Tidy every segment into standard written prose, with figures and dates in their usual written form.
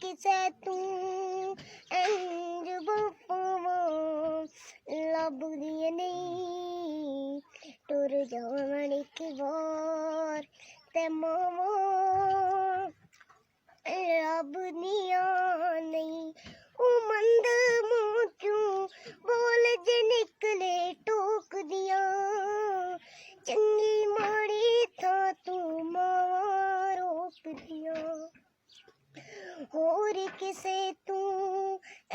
किसे तू इंज वफावां लभदियां नहीं टुर जावण एक बार ते मावां लभदियां नहीं ओ मंद मूंह चों बोल जे निकले टोक दिया चंगी माड़ी था तू मां रोक दिया होर किसे तू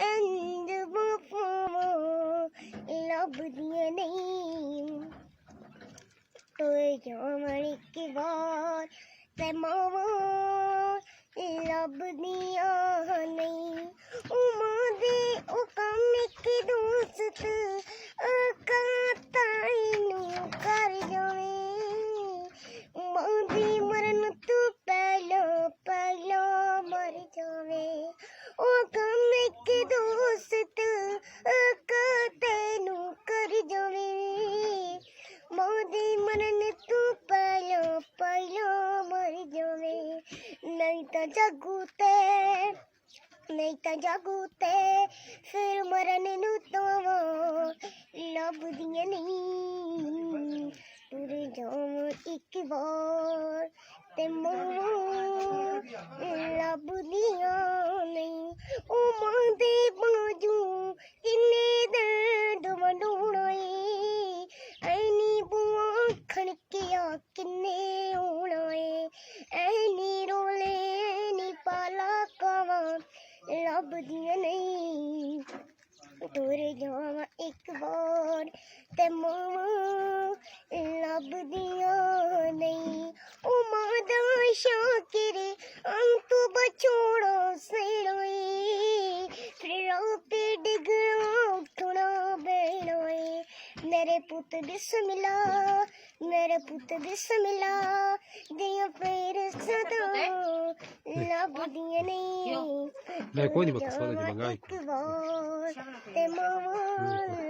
इंज वफावां लभदियां नहीं टुर जावण एक बार ते मावां लभदियां नहीं ओ मां दे ओ कम इक दोस्त ताई नू कर जावे मां दी मरन तू पहला मर जावे ओ कम इक दोस्त तैनू कर जावे मां दी मरन तू पहला मर जावे नहीं तां जागू ते फिर मरन नू तोवां लभदियां नहीं टुर जावां एक बार ते मावां लभदियां नहीं ओ मां दे बाजू किन्ने दर्द वंडोणा ऐ ऐनी बुआ खड़किया किन्ने होना ऐ ऐनी रोले ऐनी पाला कावां लभदियां नहीं टुर जावां एक बार ते मावां लभदियां नहीं ओ मां दा शाकिर अंक बछोड़ा सेड़ोए फिर पे डिगना उठना बैठना मेरे पुत बिस्मिल्ला दिया फिर सदा लभदियां नहीं Dai, qua di basta, guarda, magari. ते मावां